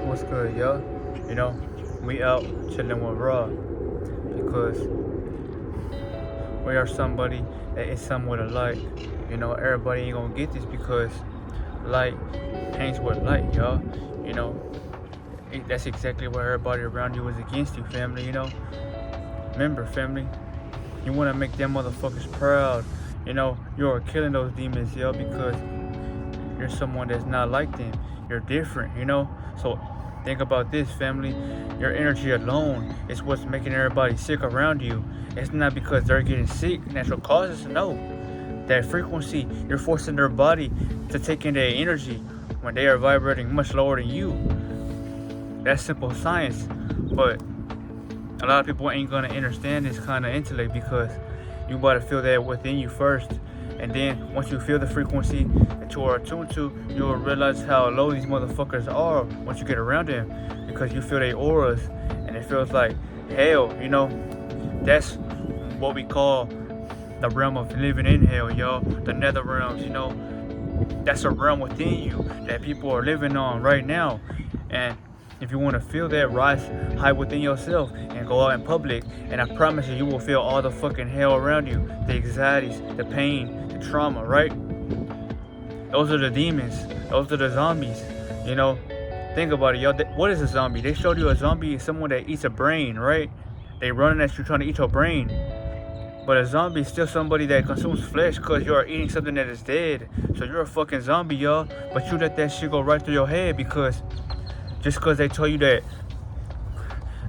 What's good, yo? You know, we out chilling with Raw because we are somebody that is somewhat alike. You know, everybody ain't gonna get this because light hangs with light, y'all. You know, that's exactly what everybody around you is against you, family. You know, remember, family, you wanna make them motherfuckers proud. You know, you are killing those demons, yo, because you're someone that's not like them. You're different, you know? So think about this, family. Your energy alone is what's making everybody sick around you. It's not because they're getting sick, natural causes, no. That frequency, you're forcing their body to take in their energy when they are vibrating much lower than you. That's simple science. But a lot of people ain't gonna understand this kind of intellect because you gotta feel that within you first. And then once you feel the frequency that you are attuned to, you'll realize how low these motherfuckers are once you get around them. Because you feel their auras and it feels like hell, you know. That's what we call the realm of living in hell, y'all. The nether realms, you know. That's a realm within you that people are living on right now. And if you want to feel that, rise high within yourself and go out in public. And I promise you, you will feel all the fucking hell around you. The anxieties, the pain, the trauma, right? Those are the demons. Those are the zombies. You know, think about it, y'all. What is a zombie? They showed you a zombie is someone that eats a brain, right? They running at you trying to eat your brain. But a zombie is still somebody that consumes flesh because you are eating something that is dead. So you're a fucking zombie, y'all. But you let that shit go right through your head because just because they told you that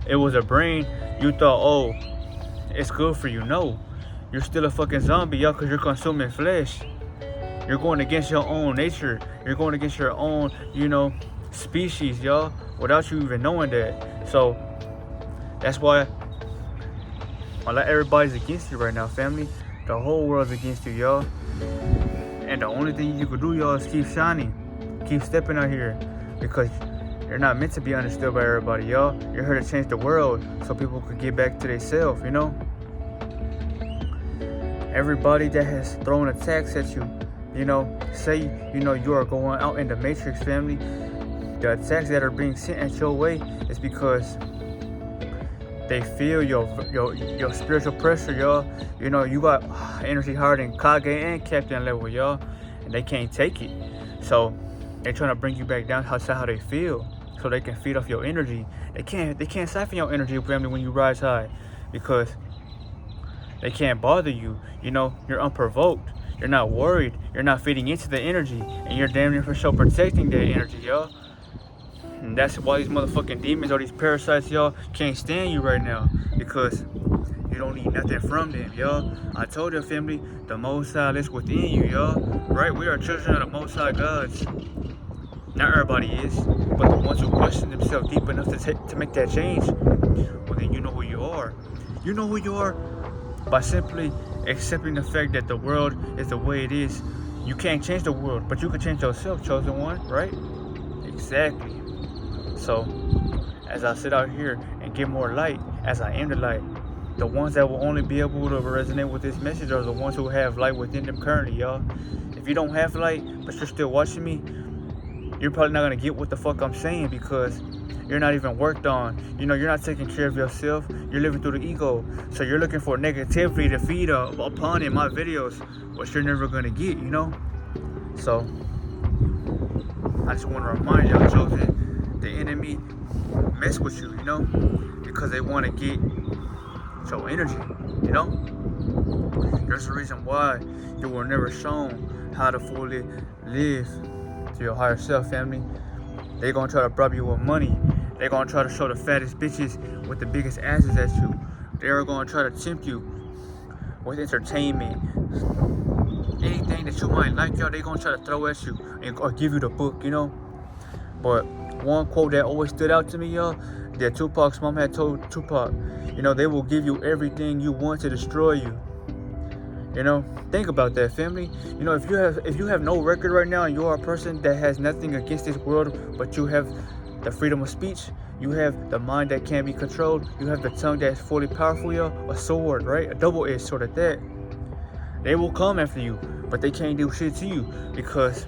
it was a brain, you thought, oh, it's good for you. No, you're still a fucking zombie, y'all, because you're consuming flesh. You're going against your own nature. You're going against your own, you know, species, y'all, without you even knowing that. So that's why everybody's against you right now, family. The whole world's against you, y'all. And the only thing you can do, y'all, is keep shining. Keep stepping out here because you're not meant to be understood by everybody, y'all. You're here to change the world so people could get back to themselves, you know? Everybody that has thrown attacks at you, you know, say, you know, you are going out in the matrix, family. The attacks that are being sent at your way is because they feel your spiritual pressure, y'all. You know, you got energy higher than Kage and Captain level, y'all. And they can't take it. So they're trying to bring you back down to how they feel. So they can feed off your energy. They can't siphon your energy, family, when you rise high. Because they can't bother you. You know, you're unprovoked. You're not worried. You're not feeding into the energy. And you're damn near for sure protecting that energy, y'all. And that's why these motherfucking demons or these parasites, y'all, can't stand you right now. Because you don't need nothing from them, y'all. I told your family, the Most High is within you, y'all. Right? We are children of the Most High gods. Not everybody is, but the ones who question themselves deep enough to make that change, well, then you know who you are. You know who you are by simply accepting the fact that the world is the way it is. You can't change the world, but you can change yourself, chosen one, right? Exactly. So, as I sit out here and get more light, as I am the light, the ones that will only be able to resonate with this message are the ones who have light within them currently, y'all. If you don't have light, but you're still watching me, you're probably not going to get what the fuck I'm saying because you're not even worked on. You know, you're not taking care of yourself. You're living through the ego. So you're looking for negativity to feed upon in my videos, which you're never going to get, you know? So, I just want to remind y'all, chosen, the enemy mess with you, you know? Because they want to get your energy, you know? There's a reason why you were never shown how to fully live to your higher self, family. They're gonna try to bribe you with money. They're gonna try to show the fattest bitches with the biggest asses at you. They're gonna try to tempt you with entertainment. Anything that you might like, y'all, they're gonna try to throw at you or give you the book, you know? But one quote that always stood out to me, y'all, that Tupac's mom had told Tupac, you know, they will give you everything you want to destroy you. You know, think about that, family. You know, if you have no record right now and you are a person that has nothing against this world, but you have the freedom of speech, you have the mind that can't be controlled, you have the tongue that's fully powerful, yo, a sword, right? A double-edged sword at that. They will come after you, but they can't do shit to you because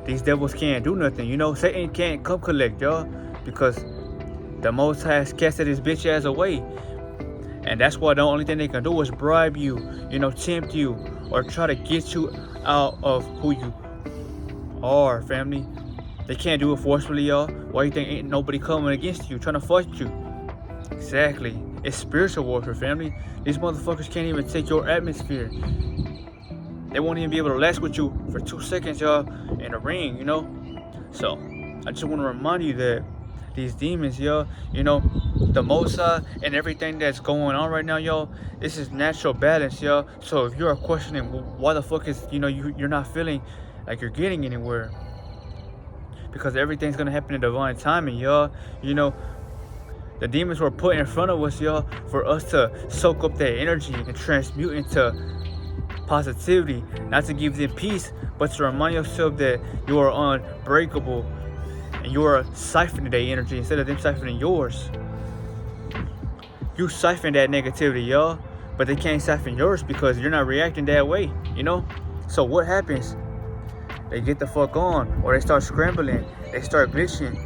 these devils can't do nothing. You know, Satan can't come collect, y'all, because the Most High has casted his bitch ass away. And that's why the only thing they can do is bribe you, tempt you, or try to get you out of who you are, family. They can't do it forcefully, y'all. Why you think ain't nobody coming against you, trying to fight you? Exactly. It's spiritual warfare, family. These motherfuckers can't even take your atmosphere. They won't even be able to last with you for 2 seconds, y'all, in the ring, So, I just want to remind you that these demons, y'all, the Most High and everything that's going on right now, y'all, this is natural balance, y'all. So if you are questioning why the fuck is, you're not feeling like you're getting anywhere, because everything's gonna happen in divine timing, y'all. The demons were put in front of us, y'all, for us to soak up that energy and transmute into positivity, not to give them peace, but to remind yourself that you are unbreakable and you are siphoning their energy instead of them siphoning yours. You siphon that negativity, y'all, but they can't siphon yours because you're not reacting that way, So what happens? They get the fuck on, or they start scrambling, they start glitching,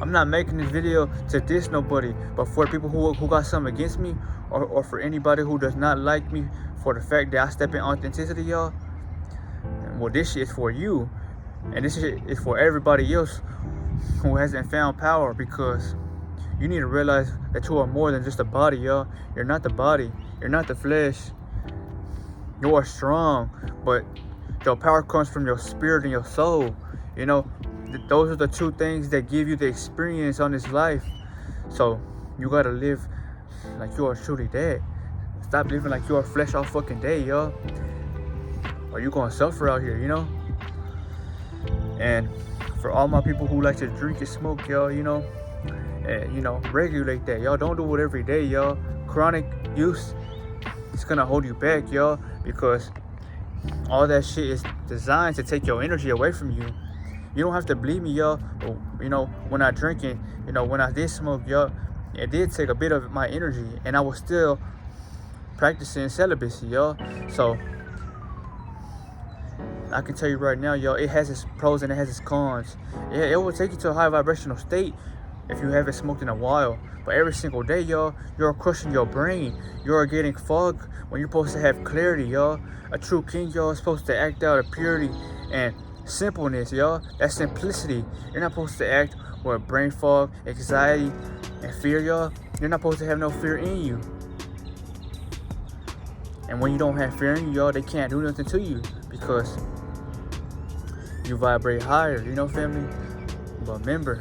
I'm not making this video to diss nobody, but for people who got something against me, or for anybody who does not like me for the fact that I step in authenticity, y'all, well, this shit is for you, and this shit is for everybody else who hasn't found power, because you need to realize that you are more than just a body, y'all. You're not the body, you're not the flesh. You are strong, but your power comes from your spirit and your soul. Those are the two things that give you the experience on this life. So you gotta live like you are truly dead. Stop living like you are flesh all fucking day, y'all, or you gonna suffer out here, And for all my people who like to drink and smoke, y'all, and regulate that, y'all. Don't do it every day, y'all. Chronic use, it's gonna hold you back, y'all, because all that shit is designed to take your energy away from you. You don't have to believe me, y'all. When I drinking, when I did smoke, y'all, it did take a bit of my energy, and I was still practicing celibacy, y'all. So I can tell you right now, y'all, it has its pros and it has its cons. Yeah, it will take you to a high vibrational state if you haven't smoked in a while. But every single day, y'all, you're crushing your brain. You're getting fogged when you're supposed to have clarity, y'all. A true king, y'all, is supposed to act out of purity and simpleness, y'all. That's simplicity. You're not supposed to act with brain fog, anxiety, and fear, y'all. You're not supposed to have no fear in you. And when you don't have fear in you, y'all, they can't do nothing to you because you vibrate higher, family. But remember,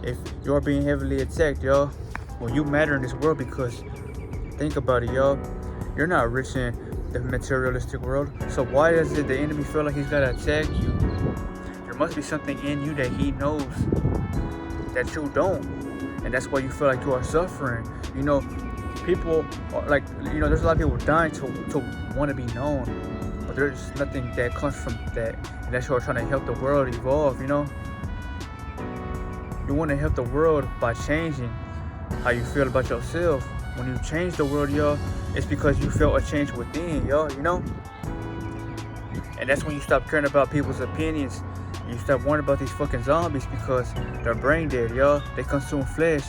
if you're being heavily attacked, y'all, well, you matter in this world, because think about it, y'all. You're not rich in the materialistic world. So why does the enemy feel like he's gotta attack you? There must be something in you that he knows that you don't. And that's why you feel like you are suffering. People are like, there's a lot of people dying to want to be known. But there's nothing that comes from that. And that's why we're trying to help the world evolve, You want to help the world by changing how you feel about yourself. When you change the world, y'all, it's because you felt a change within, y'all, And that's when you stop caring about people's opinions. You stop worrying about these fucking zombies because they're brain dead, y'all. They consume flesh.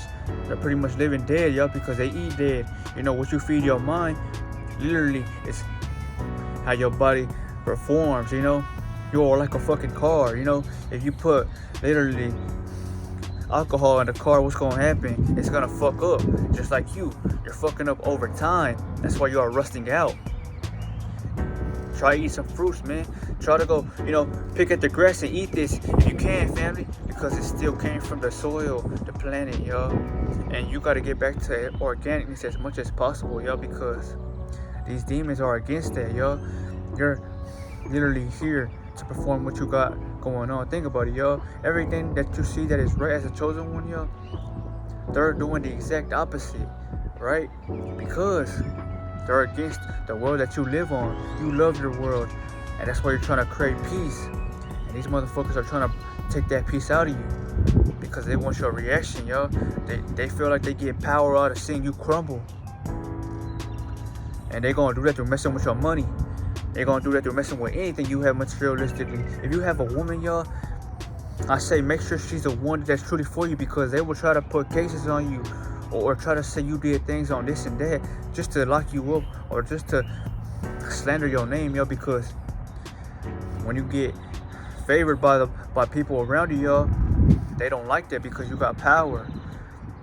They're pretty much living dead, y'all, because they eat dead. What you feed your mind, literally, is how your body performs, You're like a fucking car, If you put literally alcohol in the car, what's gonna happen? It's gonna fuck up, just like you're fucking up over time. That's why you are rusting out. Try to eat some fruits, man. Try to go, pick at the grass and eat this if you can, family, because it still came from the soil, the planet, y'all. And you gotta get back to organicness as much as possible, y'all, because these demons are against that, y'all. You're literally here to perform what you got going on. Think about it, y'all. Everything that you see that is right as a chosen one, y'all, they're doing the exact opposite, right? Because they're against the world that you live on. You love your world, and that's why you're trying to create peace. And these motherfuckers are trying to take that peace out of you because they want your reaction, y'all. They feel like they get power out of seeing you crumble. And they're gonna do that through messing with your money. They're gonna do that through messing with anything you have materialistically. If you have a woman, y'all, I say make sure she's the one that's truly for you, because they will try to put cases on you, or try to say you did things on this and that just to lock you up, or just to slander your name, yo. Because when you get favored by people around you, y'all, they don't like that because you got power.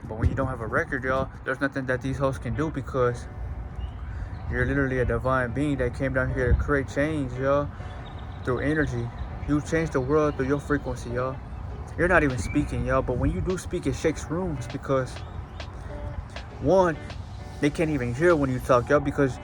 But when you don't have a record, y'all, there's nothing that these hosts can do, because you're literally a divine being that came down here to create change, y'all, through energy. You change the world through your frequency, y'all. You're not even speaking, y'all, but when you do speak, it shakes rooms, because one, they can't even hear when you talk, y'all, because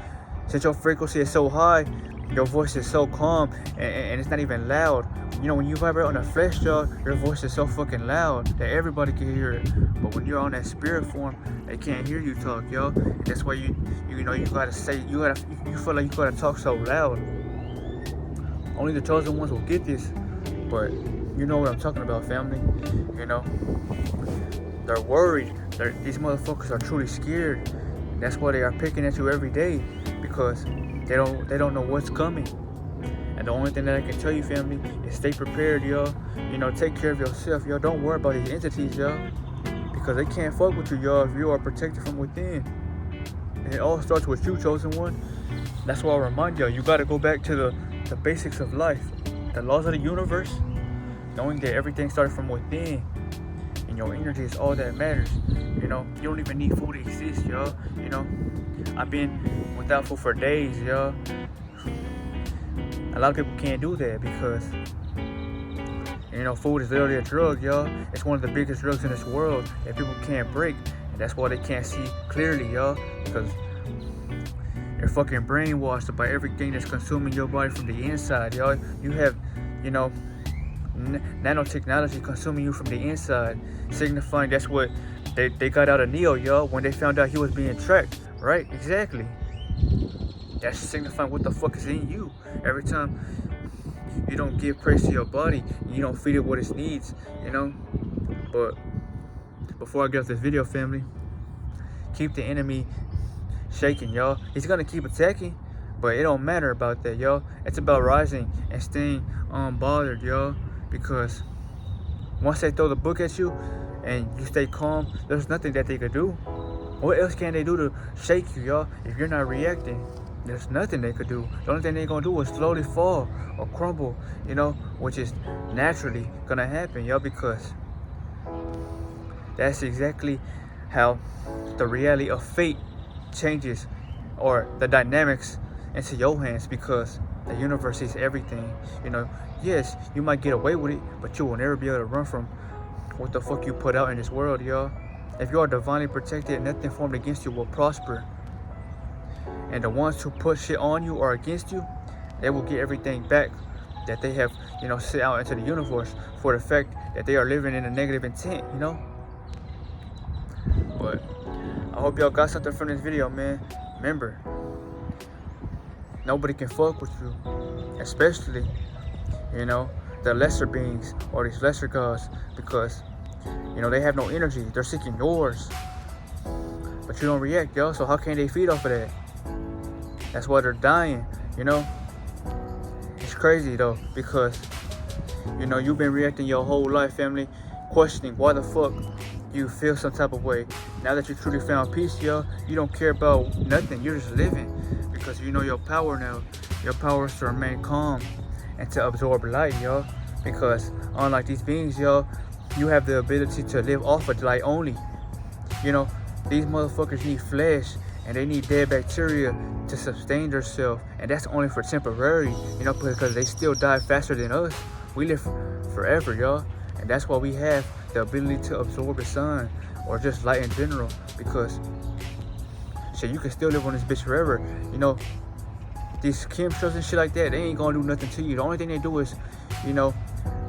since your frequency is so high, your voice is so calm, and it's not even loud. You know, when you vibrate on the flesh, y'all, your voice is so fucking loud that everybody can hear it. But when you're on that spirit form, they can't hear you talk, y'all. And that's why you gotta say, you feel like you gotta talk so loud. Only the chosen ones will get this, but you know what I'm talking about, family. You know, they're worried. These motherfuckers are truly scared. And that's why they are picking at you every day, because they don't know what's coming. And the only thing that I can tell you, family, is stay prepared, y'all. You know, take care of yourself, y'all. Don't worry about these entities, y'all, because they can't fuck with you, y'all, if you are protected from within. And it all starts with you, chosen one. That's why I remind y'all, you gotta go back to the basics of life, the laws of the universe, knowing that everything started from within, and your energy is all that matters. You know, you don't even need food to exist, y'all. You know, I've been without food for days, y'all. A lot of people can't do that because, you know, food is literally a drug, y'all. It's one of the biggest drugs in this world that people can't break. And that's why they can't see clearly, y'all. Because you're fucking brainwashed by everything that's consuming your body from the inside, y'all. You have, you know, nanotechnology consuming you from the inside, signifying that's what they got out of Neo, y'all, when they found out he was being tracked, right? Exactly. That's signifying what the fuck is in you. Every time you don't give praise to your body, you don't feed it what it needs, you know. But before I get off this video, family, keep the enemy shaking, y'all. He's gonna keep attacking, but it don't matter about that, y'all. It's about rising and staying unbothered, y'all, because once they throw the book at you and you stay calm, there's nothing that they could do. What else can they do to shake you, y'all, if you're not reacting? There's nothing they could do. The only thing they're gonna do is slowly fall or crumble, you know, which is naturally gonna happen, y'all, because that's exactly how the reality of fate changes, or the dynamics into your hands, because the universe sees everything. You know, yes, you might get away with it, but you will never be able to run from what the fuck you put out in this world, y'all. If you are divinely protected, nothing formed against you will prosper. And the ones who put shit on you or against you, they will get everything back that they have, you know, sent out into the universe for the fact that they are living in a negative intent, you know. But I hope y'all got something from this video, man. Remember, nobody can fuck with you, especially, you know, the lesser beings or these lesser gods, because, you know, they have no energy. They're seeking yours, but you don't react, y'all. So how can they feed off of that? That's why they're dying, you know. It's crazy though, because, you know, you've been reacting your whole life, family, questioning why the fuck you feel some type of way. Now that you truly found peace, y'all, you don't care about nothing. You're just living, because you know your power now. Your power is to remain calm and to absorb light, y'all, because unlike these beings, y'all, you have the ability to live off of light only. You know, these motherfuckers need flesh, and they need dead bacteria to sustain themselves, and that's only for temporary, you know, because they still die faster than us. We live forever, y'all, and that's why we have the ability to absorb the sun, or just light in general, because shit, you can still live on this bitch forever. You know, these chemtrails and shit like that, they ain't gonna do nothing to you. The only thing they do is, you know,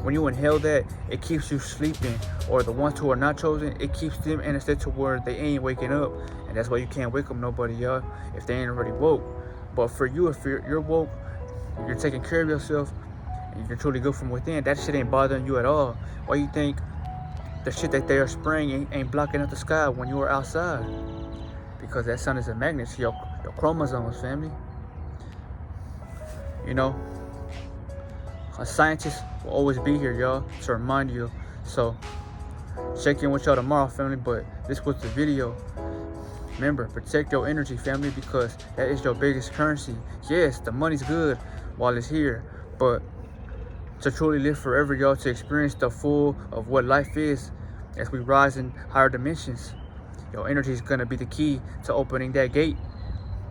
when you inhale that, it keeps you sleeping, or the ones who are not chosen, it keeps them in a state to where they ain't waking up. And that's why you can't wake up nobody, y'all, if they ain't already woke. But for you, if you're woke, you're taking care of yourself, and you're truly good from within, that shit ain't bothering you at all. Why you think the shit that they are spraying ain't blocking up the sky when you are outside? Because that sun is a magnet to your chromosomes, family. You know, A scientist will always be here, y'all, to remind you. So check in with y'all tomorrow, family. But this was the video. Remember, protect your energy, family, because that is your biggest currency. Yes, the money's good while it's here, but to truly live forever, y'all, to experience the full of what life is as we rise in higher dimensions, your energy is going to be the key to opening that gate.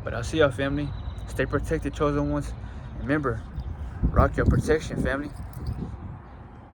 But I'll see y'all, family. Stay protected, chosen ones. Remember, rock your protection, family.